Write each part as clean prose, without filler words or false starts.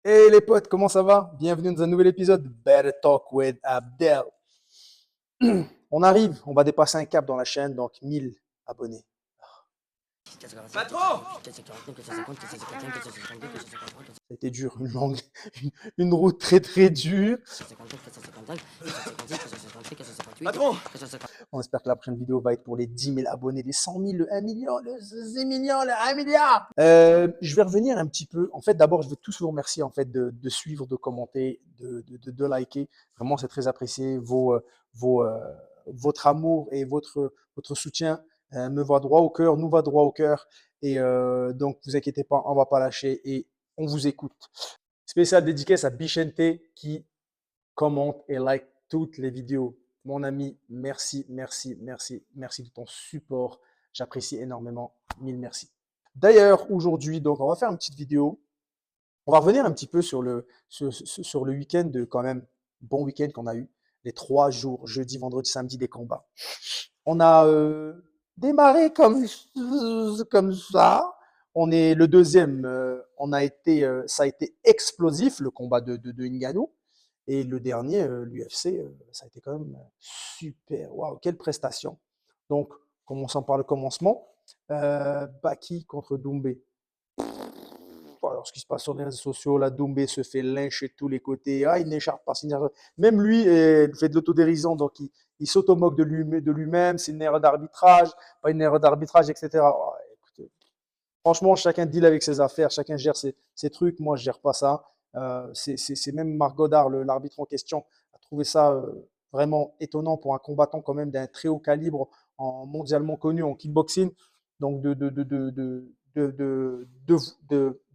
Hey les potes, comment ça va? Bienvenue dans un nouvel épisode de Better Talk with Abdel. On arrive, on va dépasser un cap dans la chaîne, donc 1000 abonnés. Patron! Ça a été dur, une longue, une route très très dure. Patron! On espère que la prochaine vidéo va être pour les 10 000 abonnés, les 100 000, le 1 million, le 10 millions, le 1 milliard. Je vais revenir un petit peu. En fait, d'abord, je veux tous vous remercier en fait, de suivre, de commenter, de liker. Vraiment, c'est très apprécié. Votre amour et votre soutien me va droit au cœur, nous va droit au cœur. Et donc, vous inquiétez pas, on va pas lâcher et on vous écoute. Spécial dédicace à Bichente qui commente et like toutes les vidéos. Mon ami, merci, merci, merci, merci de ton support. J'apprécie énormément. Mille merci. D'ailleurs, aujourd'hui, donc, on va faire une petite vidéo. On va revenir un petit peu sur le week-end, quand même, bon week-end qu'on a eu. Les 3 jours, jeudi, vendredi, samedi, des combats. On a démarré comme ça. On est le deuxième. Ça a été explosif, le combat de Ngannou. Et le dernier, l'UFC, ça a été quand même super. Waouh, quelle prestation. Donc, commençons par le commencement. Baki contre Doumbé. Alors, ce qui se passe sur les réseaux sociaux, là, Doumbé se fait lyncher de tous les côtés. Ah, il n'écharpe pas. Même lui fait de l'autodérision, donc il s'automoque de lui-même. C'est une erreur d'arbitrage, pas une erreur d'arbitrage, etc. Oh, écoutez, franchement, chacun deal avec ses affaires, chacun gère ses trucs. Moi, je gère pas ça. C'est même Marc Godard, l'arbitre en question, a trouvé ça vraiment étonnant pour un combattant quand même d'un très haut calibre, mondialement connu en kickboxing. Donc, de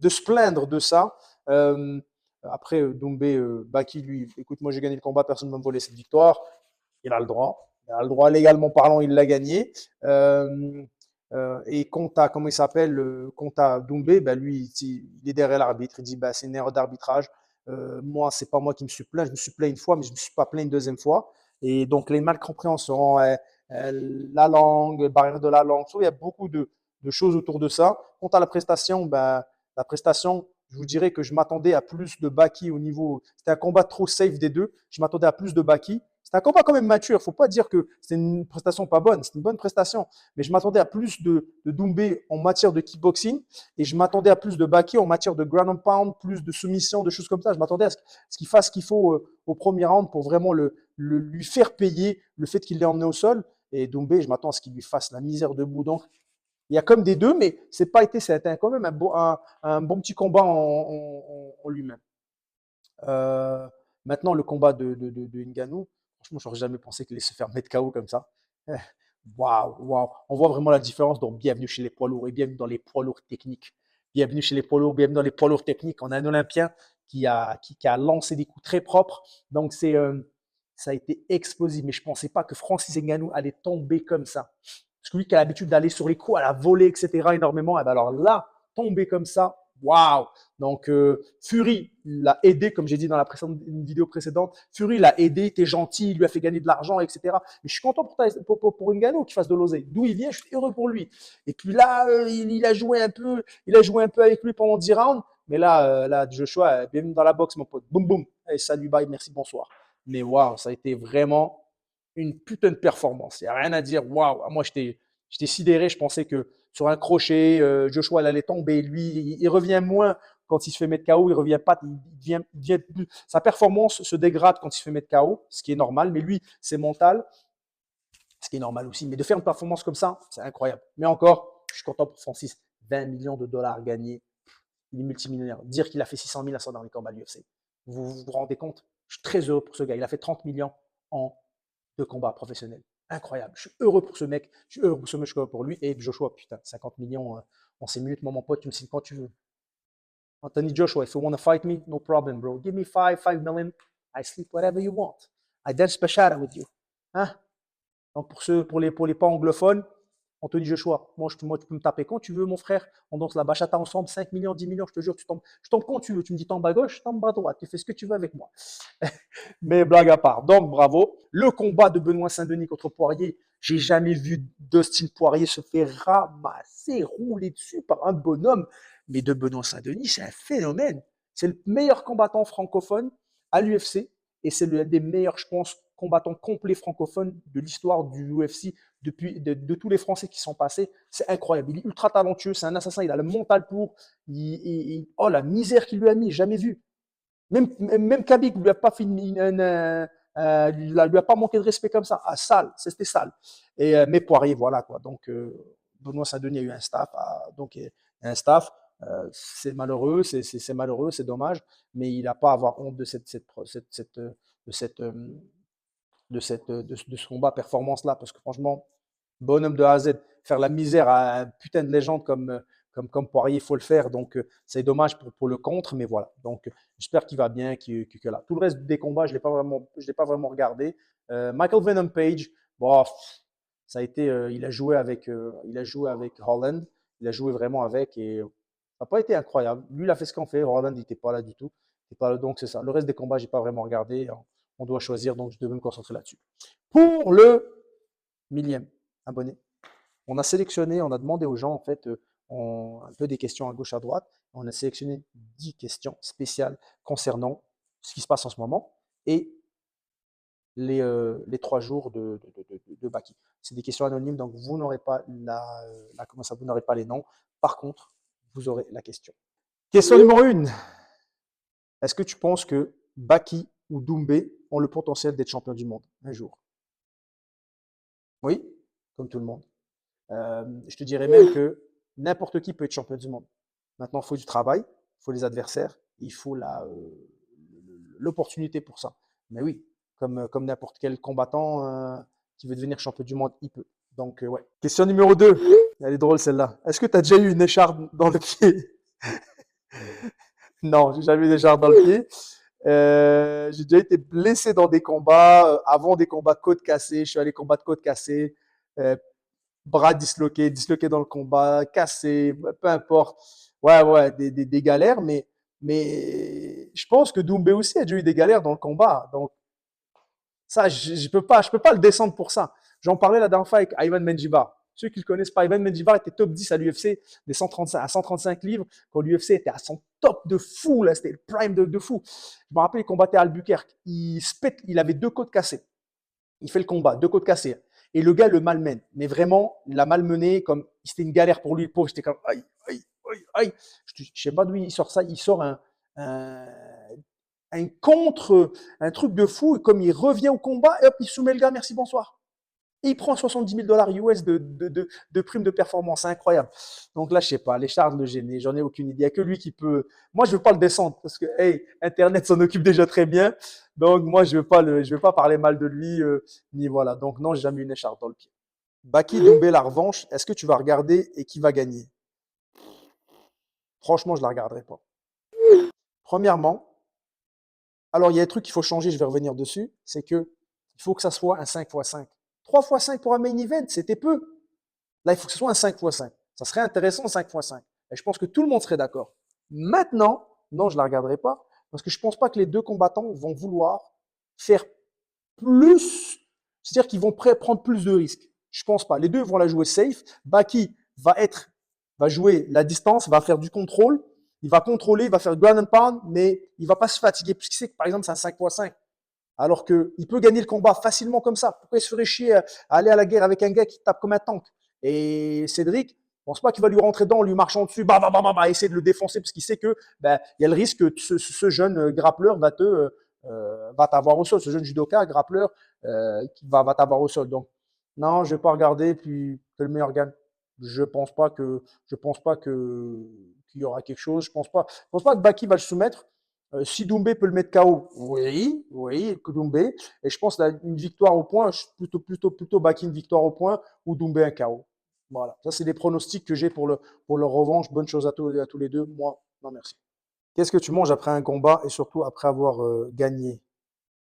se plaindre de ça. Après, Doumbé, Baki, lui, écoute, moi j'ai gagné le combat, personne ne va me voler cette victoire. Il a le droit. Il a le droit, légalement parlant, il l'a gagné. Et quant à, comment il s'appelle, quant à Doumbé, bah, lui, il est derrière l'arbitre. Il dit, bah, c'est une erreur d'arbitrage. Moi, c'est pas moi qui me suis plaint. Je me suis plaint une fois, mais je me suis pas plaint une deuxième fois. Et donc, les malcompréhensions, la langue, barrière de la langue, il y a beaucoup de choses autour de ça. Quant à la prestation, bah, je vous dirais que je m'attendais à plus de Baki au niveau. C'était un combat trop safe des deux. Je m'attendais à plus de Baki. C'est un combat quand même mature. Il ne faut pas dire que c'est une prestation pas bonne. C'est une bonne prestation. Mais je m'attendais à plus de Doumbé en matière de kickboxing. Et je m'attendais à plus de Baki en matière de ground and pound, plus de soumission, de choses comme ça. Je m'attendais à ce qu'il fasse ce qu'il faut au premier round pour vraiment lui faire payer le fait qu'il l'ait emmené au sol. Et Doumbé, je m'attends à ce qu'il lui fasse la misère debout. Donc, il y a comme des deux, mais c'était quand même un bon petit combat en lui-même. Euh, Maintenant, le combat de Ngannou, franchement, j'aurais jamais pensé qu'il allait se faire mettre KO comme ça. Waouh, waouh. On voit vraiment la différence. Donc, bienvenue chez les poids lourds et bienvenue dans les poids lourds techniques. Bienvenue chez les poids lourds, bienvenue dans les poids lourds techniques. On a un Olympien qui a lancé des coups très propres. Donc, ça a été explosif. Mais je ne pensais pas que Francis Ngannou allait tomber comme ça. Parce que lui qui a l'habitude d'aller sur les coups, à la volée, etc., énormément, et ben alors là, tomber comme ça, waouh! Donc, Fury l'a aidé, comme j'ai dit dans une vidéo précédente. Fury l'a aidé, était gentil, il lui a fait gagner de l'argent, etc. Mais je suis content pour Ngannou qu'il fasse de l'oseille. D'où il vient, je suis heureux pour lui. Et puis là, il a joué un peu, avec lui pendant 10 rounds. Mais là, Joshua, bienvenue dans la boxe, mon pote. Boum, boum. Hey, salut, bye, merci, bonsoir. Mais waouh, ça a été vraiment une putain de performance. Il n'y a rien à dire. Waouh, moi, j'étais sidéré. Je pensais que sur un crochet, Joshua allait tomber. Lui, il revient moins quand il se fait mettre KO, il revient pas, sa performance se dégrade quand il se fait mettre KO, ce qui est normal, mais lui, c'est mental, ce qui est normal aussi. Mais de faire une performance comme ça, c'est incroyable. Mais encore, je suis content pour Francis, 20 millions de dollars gagnés, il est multimillionnaire. Dire qu'il a fait 600 000 à son dernier combat à l'UFC, vous rendez compte? Je suis très heureux pour ce gars. Il a fait 30 millions en 2 combats professionnels. Incroyable. Je suis heureux pour ce mec. Je suis heureux pour ce mec, pour lui. Et Joshua, putain, 50 millions en 6 minutes. Moi, mon pote, tu me signes quand tu veux. Anthony Joshua, if you want to fight me, no problem, bro. Give me 5 million. I sleep whatever you want. I dance bachata with you. Hein? Donc pour les pas anglophones, Anthony Joshua, moi tu peux me taper quand tu veux, mon frère. On danse la bachata ensemble, 5 millions, 10 millions, je te jure, je tombe quand tu veux. Tu me dis tombe à gauche, tombe à droite. Tu fais ce que tu veux avec moi. Mais blague à part. Donc bravo. Le combat de Benoît Saint-Denis contre Poirier, j'ai jamais vu Dustin Poirier se faire ramasser, rouler dessus par un bonhomme. Mais de Benoît Saint-Denis, c'est un phénomène. C'est le meilleur combattant francophone à l'UFC et c'est l'un des meilleurs, je pense, combattants complets francophones de l'histoire du UFC de tous les Français qui sont passés. C'est incroyable. Il est ultra talentueux, c'est un assassin, il a le mental pour. Oh, la misère qu'il lui a mis, jamais vu. Même Khabib ne lui a pas fait lui a pas manqué de respect comme ça. Ah, sale, c'était sale. Mais Poirier, voilà quoi. Donc, Benoît Saint-Denis a eu un staff. Un staff. C'est malheureux, c'est malheureux, c'est dommage, mais il n'a pas à avoir honte de ce combat performance-là, parce que franchement, bonhomme de A à Z, faire la misère à un putain de légende comme Poirier, il faut le faire. Donc, c'est dommage pour le contre, mais voilà. Donc, j'espère qu'il va bien, que là. Tout le reste des combats, je ne l'ai pas vraiment regardé. Michael Venom Page, bon, ça a été, il a joué avec Holland. Il a joué vraiment avec et ça n'a pas été incroyable. Lui, il a fait ce qu'on fait. Holland n'était pas là du tout. Donc, c'est ça. Le reste des combats, je n'ai pas vraiment regardé. On doit choisir, donc je devais me concentrer là-dessus. Pour le millième abonné, on a sélectionné, on a demandé aux gens, en fait, un peu des questions à gauche, à droite. On a sélectionné 10 questions spéciales concernant ce qui se passe en ce moment et les 3 jours de Baki. C'est des questions anonymes, donc vous n'aurez pas vous n'aurez pas les noms. Par contre, vous aurez la question. Question numéro 1. Est-ce que tu penses que Baki ou Doumbé ont le potentiel d'être champion du monde un jour? Oui, comme tout le monde. Je te dirais même que n'importe qui peut être champion du monde. Maintenant, il faut du travail, il faut les adversaires, il faut l'opportunité pour ça. Mais oui, comme n'importe quel combattant qui veut devenir champion du monde, il peut. Donc, ouais. Question numéro 2. Elle est drôle celle-là. Est-ce que tu as déjà eu une écharpe dans le pied? Non, j'ai jamais eu d'écharpe dans le pied. J'ai déjà été blessé dans des combats, avant des combats de côte cassée. Je suis allé combattre côte cassée, bras disloqué dans le combat, cassé, peu importe. Ouais, des galères, mais je pense que Doumbé aussi a déjà eu des galères dans le combat. Donc, ça, je peux pas le descendre pour ça. J'en parlais la dernière fois avec Ivan Menjivar. Ceux qui ne le connaissent pas, Ivan Menjivar était top 10 à l'UFC à 135 livres, quand l'UFC était à son top de fou, là, c'était le prime de fou. Je me rappelle, il combattait à Albuquerque. Il avait 2 côtes cassées. Il fait le combat, 2 côtes cassées. Et le gars le malmène. Mais vraiment, il l'a malmené comme c'était une galère pour lui. Le pauvre, j'étais comme aïe, aïe, aïe, aïe. Je sais pas d'où il sort ça. Il sort un, un truc de fou. Et comme il revient au combat, et hop, il soumet le gars, merci, bonsoir. Et il prend 70 000 $ US de prime de performance. C'est incroyable. Donc là, je sais pas, les Charles le gêner, j'en ai aucune idée. Il n'y a que lui qui peut. Moi, je veux pas le descendre parce que, hey, Internet s'en occupe déjà très bien. Donc, moi, je veux pas parler mal de lui, ni voilà. Donc, non, j'ai jamais eu une écharpe dans le pied. Baki Doumbé, la revanche, est-ce que tu vas regarder et qui va gagner? Franchement, je la regarderai pas. Premièrement, alors il y a des trucs qu'il faut changer, je vais revenir dessus, c'est que il faut que ça soit un 5x5. 3x5 pour un main event, c'était peu. Là, il faut que ce soit un 5x5. Ça serait intéressant 5x5. Et je pense que tout le monde serait d'accord. Maintenant, non, je ne la regarderai pas, parce que je ne pense pas que les deux combattants vont vouloir faire plus, c'est-à-dire qu'ils vont prendre plus de risques. Je ne pense pas. Les deux vont la jouer safe. Baki va jouer la distance, va faire du contrôle, il va contrôler, il va faire ground and pound, mais il ne va pas se fatiguer, puisqu'il sait que par exemple c'est un 5x5. Alors qu'il peut gagner le combat facilement comme ça. Pourquoi il se ferait chier à aller à la guerre avec un gars qui tape comme un tank? Et Cédric, je pense pas qu'il va lui rentrer dedans en lui marchant dessus, essayer de le défoncer parce qu'il sait que il y a le risque que ce jeune grappleur va t'avoir au sol, ce jeune judoka grappleur qui va t'avoir au sol. Donc non, je vais pas regarder puis que le meilleur gagne. Je pense pas qu'il y aura quelque chose. Je pense pas que Baki va le soumettre. Si Doumbé peut le mettre KO, oui, Doumbé. Et je pense à une victoire au point, plutôt Baki une victoire au point ou Doumbé un KO. Voilà, ça c'est les pronostics que j'ai pour leur revanche. Bonne chose à tous les deux. Moi, non merci. Qu'est-ce que tu manges après un combat et surtout après avoir gagné?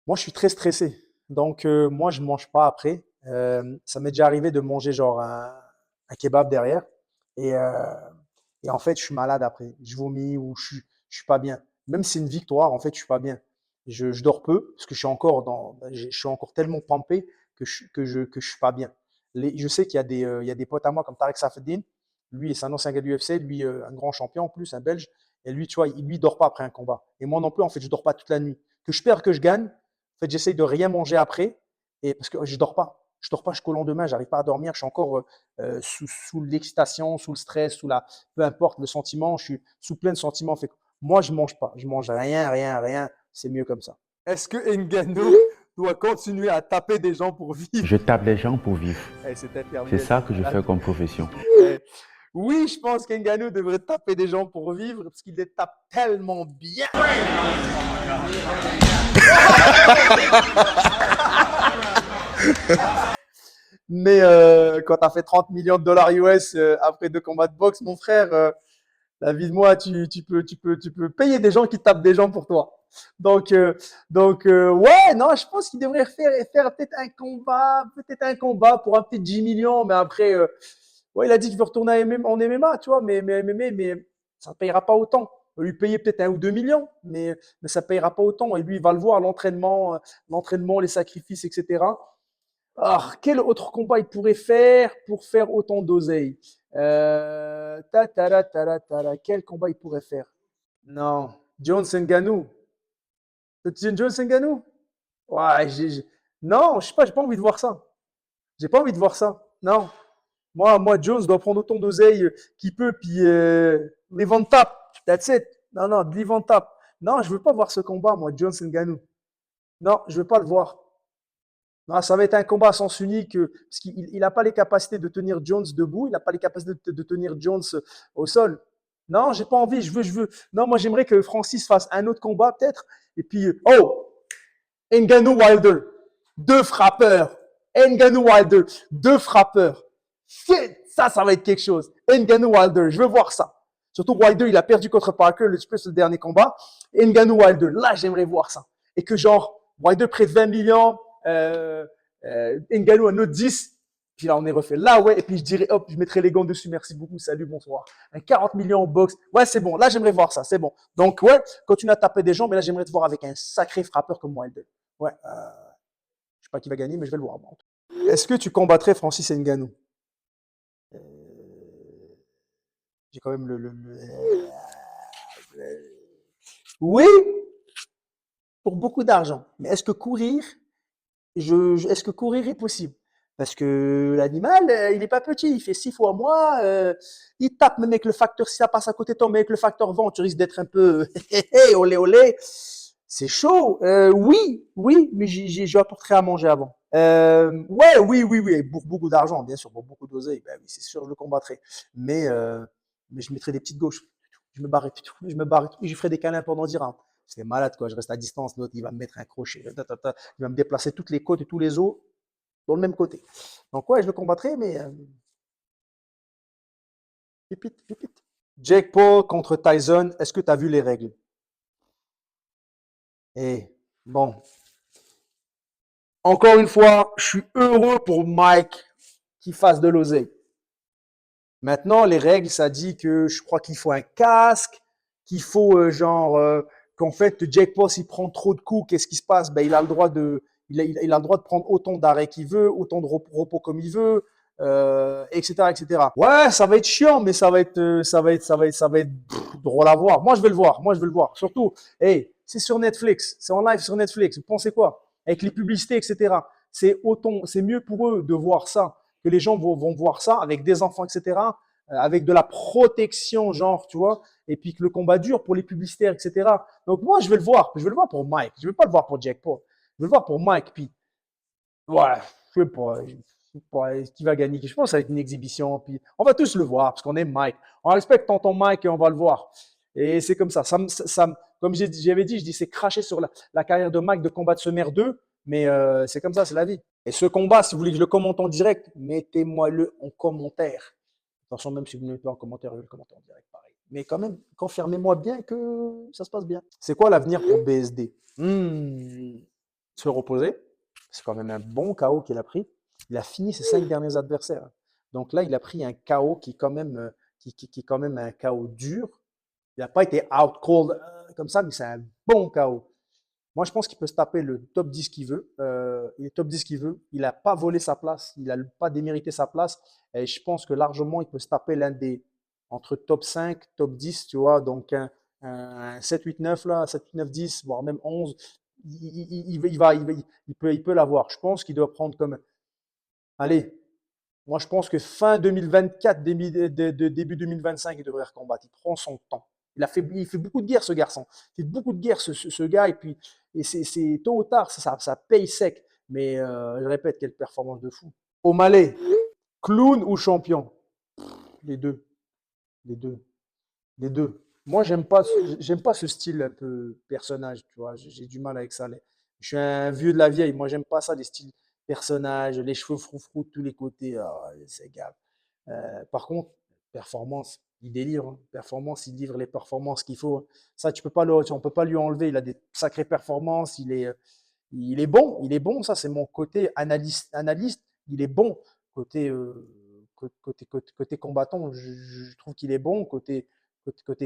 Moi, je suis très stressé. Donc, moi, je ne mange pas après. Ça m'est déjà arrivé de manger genre un kebab derrière. Et, euh, et en fait, je suis malade après. Je vomis ou je suis pas bien. Même si c'est une victoire, en fait, je suis pas bien. Je dors peu parce que je suis encore tellement pampé que je suis pas bien. Je sais qu'il y a il y a des potes à moi comme Tarek Safeddin. Lui, c'est un ancien gars du UFC. Lui, un grand champion en plus, un Belge. Et lui, tu vois, lui, il dort pas après un combat. Et moi non plus, en fait, je dors pas toute la nuit. Que je perds, que je gagne, en fait, j'essaye de rien manger après. Et parce que je dors pas. Je dors pas jusqu'au lendemain, j'arrive pas à dormir. Je suis encore sous l'excitation, sous le stress, peu importe le sentiment. Je suis sous plein de sentiments. Fait que moi, je mange pas. Je mange rien, rien, rien. C'est mieux comme ça. Est-ce que Ngannou doit continuer à taper des gens pour vivre? Je tape les gens pour vivre. C'était C'est terminé. ça que je fais comme profession. Oui, je pense qu'Ngannou devrait taper des gens pour vivre parce qu'il les tape tellement bien. Mais quand tu as fait 30 millions de dollars US après 2 combats de boxe, mon frère, la vie de moi, tu peux payer des gens qui tapent des gens pour toi. Ouais, non, je pense qu'il devrait faire peut-être un combat pour un petit 10 millions, mais après, ouais, il a dit qu'il veut retourner en MMA, tu vois, mais ça ne payera pas autant. On va lui payer peut-être 1 ou 2 millions, mais ça ne payera pas autant. Et lui, il va le voir, l'entraînement, les sacrifices, etc. Ah, quel autre combat il pourrait faire pour faire autant d'oseille? Quel combat il pourrait faire? Non, Jones Ngannou. Jones Ngannou? Ouais, non, je sais pas, j'ai pas envie de voir ça. J'ai pas envie de voir ça. Non. Moi, Jones doit prendre autant d'oseille qu'il peut, puis live on top. That's it. Non, non, live on top. Non, je veux pas voir ce combat, moi, Jones Ngannou. Non, je veux pas le voir. Non, ça va être un combat à sens unique parce qu'il n'a pas les capacités de tenir Jones debout, il n'a pas les capacités de tenir Jones au sol. Non, j'ai pas envie, je veux. Non, moi j'aimerais que Francis fasse un autre combat peut-être. Et puis, oh, Ngannou Wilder, 2 frappeurs. Ngannou Wilder, 2 frappeurs. Ça va être quelque chose. Ngannou Wilder, je veux voir ça. Surtout Wilder, il a perdu contre Parker, le dernier combat. Ngannou Wilder, là j'aimerais voir ça. Et que genre, Wilder près de 20 millions, Ngannou un autre 10, puis là on est refait. Là ouais, et puis je dirais hop, je mettrai les gants dessus, merci beaucoup, salut, bonsoir. Un 40 millions en boxe, ouais c'est bon, là j'aimerais voir ça, c'est bon. Donc ouais, continue à taper des gens, mais là j'aimerais te voir avec un sacré frappeur comme Wilder. Ouais, je sais pas qui va gagner, mais je vais le voir. Bon. Est-ce que tu combattrais Francis Ngannou? J'ai quand même Oui, pour beaucoup d'argent. Mais est-ce que courir est-ce que courir est possible? Parce que l'animal, il n'est pas petit, il fait 6 fois moi, il tape même avec le facteur, si ça passe à côté de toi, mais avec le facteur vent, tu risques d'être un peu olé olé. C'est chaud. Oui, oui, mais je apporterai à manger avant. Ouais, oui, pour beaucoup d'argent, bien sûr, pour beaucoup d'oseille, ben oui, c'est sûr, je le combattrai. Mais, euh, mais je mettrai des petites gauches. Je me barre et et je ferai des câlins pendant 10 rounds. C'est malade, quoi. Je reste à distance, l'autre, il va me mettre un crochet. Il va me déplacer toutes les côtes et tous les os dans le même côté. Donc, ouais, je le combattrai, mais pipite. Jake Paul contre Tyson, est-ce que tu as vu les règles? Eh, bon. Encore une fois, je suis heureux pour Mike qui fasse de l'oseille. Maintenant, les règles, ça dit que je crois qu'il faut un casque, qu'il faut qu'en fait, Jake Paul, s'il prend trop de coups, qu'est-ce qui se passe? Ben, il a le droit il a le droit de prendre autant d'arrêts qu'il veut, autant de repos comme il veut, etc., etc. Ouais, ça va être chiant, mais ça va être drôle à voir. Moi, je vais le voir. Moi, je vais le voir. Surtout, hey, c'est sur Netflix, c'est en live sur Netflix. Vous pensez quoi? Avec les publicités, etc. C'est mieux pour eux de voir ça, que les gens vont voir ça avec des enfants, etc. Avec de la protection, genre, tu vois, et puis que le combat dure pour les publicitaires, etc. Donc moi, je vais le voir. Je vais le voir pour Mike. Je vais pas le voir pour Jack Paul. Je vais le voir pour Mike. Puis, ouais, je sais pas. Je sais pas qui va gagner. Je pense que ça va être une exhibition. Puis, on va tous le voir parce qu'on est Mike. On respecte tonton Mike et on va le voir. Et c'est comme ça. Comme j'avais dit, je dis c'est cracher sur la carrière de Mike de combattre ce merdeux. Mais c'est comme ça, c'est la vie. Et ce combat, si vous voulez que je le commente en direct, mettez-moi-le en commentaire. Attention, même si vous ne mettez pas en commentaire, je vais le commenter en direct, pareil. Mais quand même, confirmez-moi bien que ça se passe bien. C'est quoi l'avenir pour BSD? Se reposer. C'est quand même un bon KO qu'il a pris. Il a fini ses 5 derniers adversaires. Donc là, il a pris un KO qui est quand même, qui est quand même un KO dur. Il n'a pas été out cold comme ça, mais c'est un bon KO. Moi, je pense qu'il peut se taper le top 10 qu'il veut. Il est top 10 qu'il veut. Il n'a pas volé sa place. Il n'a pas démérité sa place. Et je pense que largement, il peut se taper l'un des entre top 5, top 10, tu vois. Donc, un 7, 8, 9, là, 7, 8, 9, 10, voire même 11, il va, il peut l'avoir. Je pense qu'il doit prendre comme, allez, moi je pense que fin 2024, début 2025, il devrait recombattre. Il prend son temps. Il fait beaucoup de guerre, ce garçon. Il fait beaucoup de guerre, ce gars, et puis, et c'est tôt ou tard, ça paye sec. Mais je répète, quelle performance de fou. O'Malley, clown ou champion? Les deux, les deux. Les deux. Moi, j'aime pas ce style un peu personnage, tu vois. J'ai du mal avec ça. Je suis un vieux de la vieille. Moi, j'aime pas ça, les styles personnages, les cheveux froufrous de tous les côtés. Ah, c'est grave. Par contre, performance, il délivre, hein. Performance, il livre les performances qu'il faut, hein. Ça, on peut pas lui enlever. Il a des sacrées performances. Il est bon. Ça, c'est mon côté analyste. Il est bon. Côté, côté combattant, je trouve qu'il est bon. Côté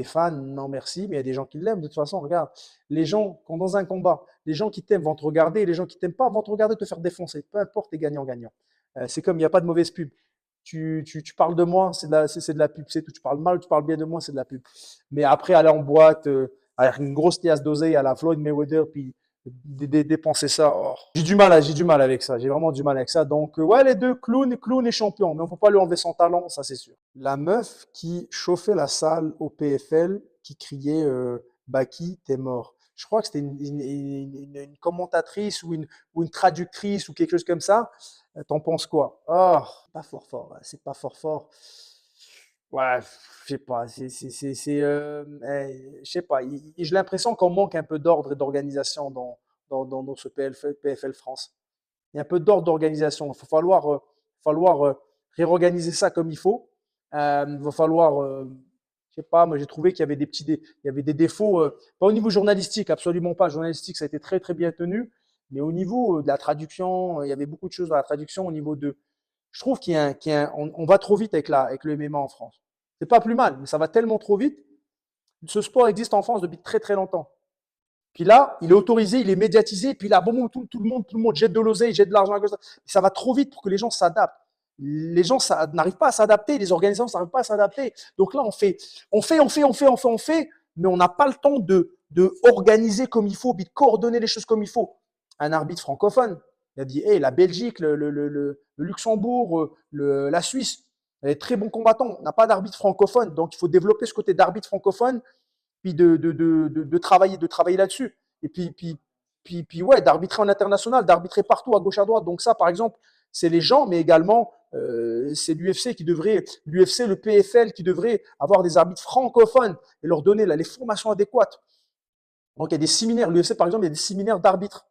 fan, non merci, mais il y a des gens qui l'aiment. De toute façon, regarde, les gens, quand dans un combat, les gens qui t'aiment vont te regarder, et les gens qui t'aiment pas vont te regarder te faire défoncer. Peu importe, t'es gagnant-gagnant. C'est comme il n'y a pas de mauvaise pub. Tu parles de moi, c'est de la pub, c'est tout. Tu parles mal ou tu parles bien de moi, c'est de la pub. Mais après, aller en boîte, avec une grosse liasse d'oseille à la Floyd Mayweather, puis dépenser ça, oh. J'ai du mal avec ça. J'ai vraiment du mal avec ça. Donc, ouais, les deux, clown et champion. Mais on peut pas lui enlever son talent, ça c'est sûr. La meuf qui chauffait la salle au PFL, qui criait Baki, t'es mort. Je crois que c'était une commentatrice ou une traductrice ou quelque chose comme ça. T'en penses quoi? Oh, pas fort fort, ouais, c'est pas fort fort. Ouais, je sais pas, je sais pas, j'ai l'impression qu'on manque un peu d'ordre et d'organisation dans ce PFL France. Il y a un peu d'ordre d'organisation. Il va falloir réorganiser ça comme il faut. Il va falloir, je sais pas, moi j'ai trouvé qu'il y avait il y avait des défauts, pas au niveau journalistique, absolument pas. Journalistique, ça a été très très bien tenu, mais au niveau de la traduction, il y avait beaucoup de choses dans la traduction. Au niveau de, je trouve on va trop vite avec le MMA en France. C'est pas plus mal, mais ça va tellement trop vite. Ce sport existe en France depuis très très longtemps. Puis là, il est autorisé, il est médiatisé, puis là, bon, tout le monde jette de l'oseille, jette de l'argent. Ça va trop vite pour que les gens s'adaptent. Les gens n'arrivent pas à s'adapter, les organisations n'arrivent pas à s'adapter. Donc là, on fait, mais on n'a pas le temps de organiser comme il faut, puis de coordonner les choses comme il faut. Un arbitre francophone, il a dit, hey, la Belgique, le Luxembourg, la Suisse, elle est très bons combattants. On n'a pas d'arbitre francophone, donc il faut développer ce côté d'arbitre francophone puis de travailler là-dessus. Et puis ouais, d'arbitrer en international, d'arbitrer partout, à gauche, à droite. Donc ça, par exemple, c'est les gens, mais également, c'est l'UFC, le PFL qui devrait avoir des arbitres francophones et leur donner là, les formations adéquates. Donc il y a des séminaires, l'UFC par exemple, il y a des séminaires d'arbitres.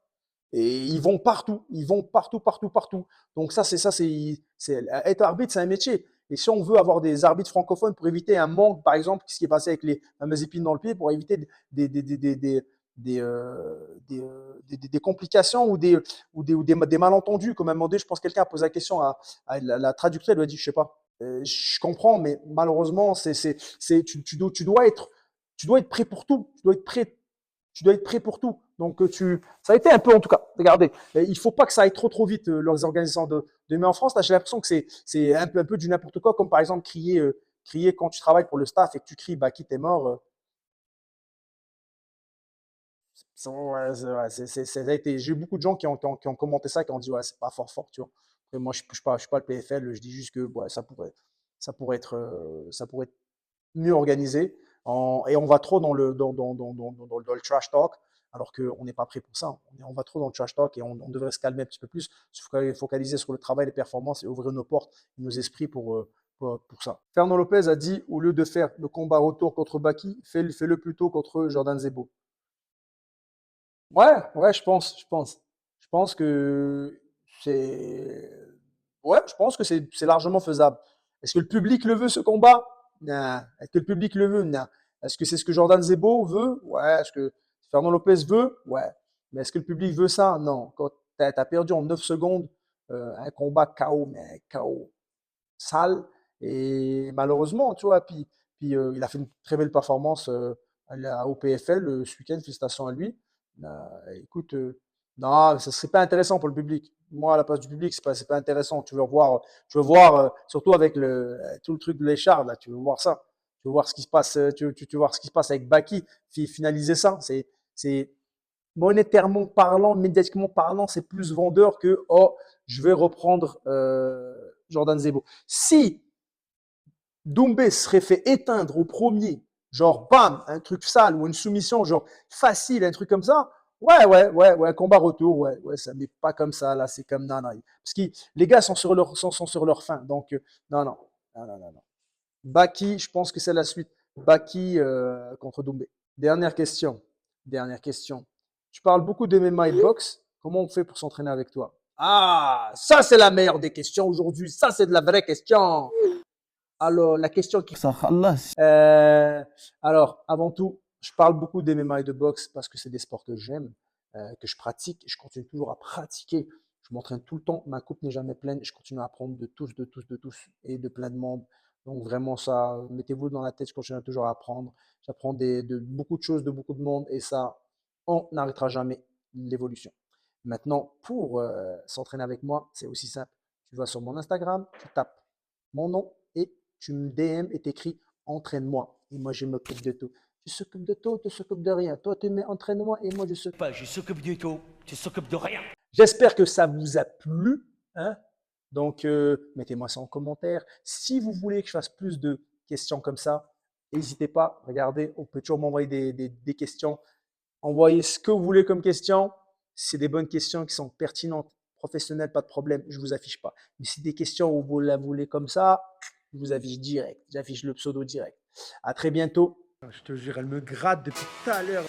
Et ils vont partout, partout, partout. Donc être arbitre, c'est un métier. Et si on veut avoir des arbitres francophones pour éviter un manque, par exemple, ce qui est passé avec les fameuses épines dans le pied, pour éviter des complications des malentendus, comme à un moment donné, je pense que quelqu'un a posé la question à la traductrice, elle lui a dit, je sais pas, je comprends, mais malheureusement, tu dois être prêt pour tout, tu dois être prêt pour tout. Donc, ça a été un peu, en tout cas, regardez, il faut pas que ça aille trop vite, leurs organisations mais en France, là, j'ai l'impression que c'est un peu du n'importe quoi, comme par exemple crier quand tu travailles pour le staff et que tu cries, bah, qui t'es mort. Ouais, ça a été, j'ai eu beaucoup de gens qui ont commenté ça, qui ont dit, ouais, c'est pas fort, tu vois. Après, moi, je suis pas le PFL, je dis juste que ouais, ça pourrait être mieux organisé. Et on va trop dans le trash talk, alors qu'on n'est pas prêt pour ça. On va trop dans le trash talk et on devrait se calmer un petit peu plus, se focaliser sur le travail, les performances et ouvrir nos portes et nos esprits pour ça. Fernand Lopez a dit, au lieu de faire le combat retour contre Baki, fais-le plutôt contre Jordan Zebo. Ouais, Je pense que c'est, ouais, je pense que c'est largement faisable. Est-ce que le public le veut, ce combat? Non. Est-ce que le public le veut? Non. Est-ce que c'est ce que Jordan Zebo veut? Ouais. Est-ce que Fernand Lopez veut? Ouais. Mais est-ce que le public veut ça? Non. Quand t'as perdu en 9 secondes, un combat KO, mais KO sale. Et malheureusement, tu vois, il a fait une très belle performance au PFL ce week-end. Félicitations à lui. Écoute, non, ça serait pas intéressant pour le public. Moi, à la place du public, c'est pas intéressant. Tu veux voir, surtout avec tout le truc de l'écharde, là, tu veux voir ça. Tu veux voir ce qui se passe, tu veux voir ce qui se passe avec Baki, finaliser ça. C'est monétairement parlant, médiatiquement parlant, c'est plus vendeur que oh, je vais reprendre Jordan Zebo. Si Doumbé serait fait éteindre au premier, genre bam, un truc sale ou une soumission genre facile, un truc comme ça, ouais, combat retour, ouais, ça mais pas comme ça, là, c'est comme non, non. Parce que les gars sont sur leur fin, donc non, non, non, non, non, non. Baki, je pense que c'est la suite. Baki contre Doumbé. Dernière question, dernière question. Tu parles beaucoup de MMA et de boxe, comment on fait pour s'entraîner avec toi? Ah, ça c'est la meilleure des questions aujourd'hui, ça c'est de la vraie question. Alors, la question qui Ça, خلاص. alors, avant tout, je parle beaucoup d'MMA et de boxe parce que c'est des sports que j'aime, que je pratique et je continue toujours à pratiquer. Je m'entraîne tout le temps, ma coupe n'est jamais pleine, je continue à apprendre de tous, de tous, de tous et de plein de monde. Donc vraiment ça, mettez-vous dans la tête, je continue toujours à apprendre. J'apprends de beaucoup de choses, de beaucoup de monde et ça, on n'arrêtera jamais l'évolution. Maintenant, pour s'entraîner avec moi, c'est aussi simple. Tu vas sur mon Instagram, tu tapes mon nom et tu me DM et t'écris entraîne-moi. Et moi, je m'occupe de tout. Tu s'occupes de tout, tu s'occupes de rien. Toi, tu mets entraîne-moi et moi, je s'occupe. Pas, je s'occupe du tout, tu s'occupes de rien. J'espère que ça vous a plu. Hein. Donc, mettez-moi ça en commentaire. Si vous voulez que je fasse plus de questions comme ça, n'hésitez pas. Regardez, on peut toujours m'envoyer des questions. Envoyez ce que vous voulez comme question. Si c'est des bonnes questions qui sont pertinentes, professionnelles, pas de problème, je ne vous affiche pas. Mais si des questions où vous la voulez comme ça, je vous affiche direct. J'affiche le pseudo direct. À très bientôt. Je te jure, elle me gratte depuis tout à l'heure.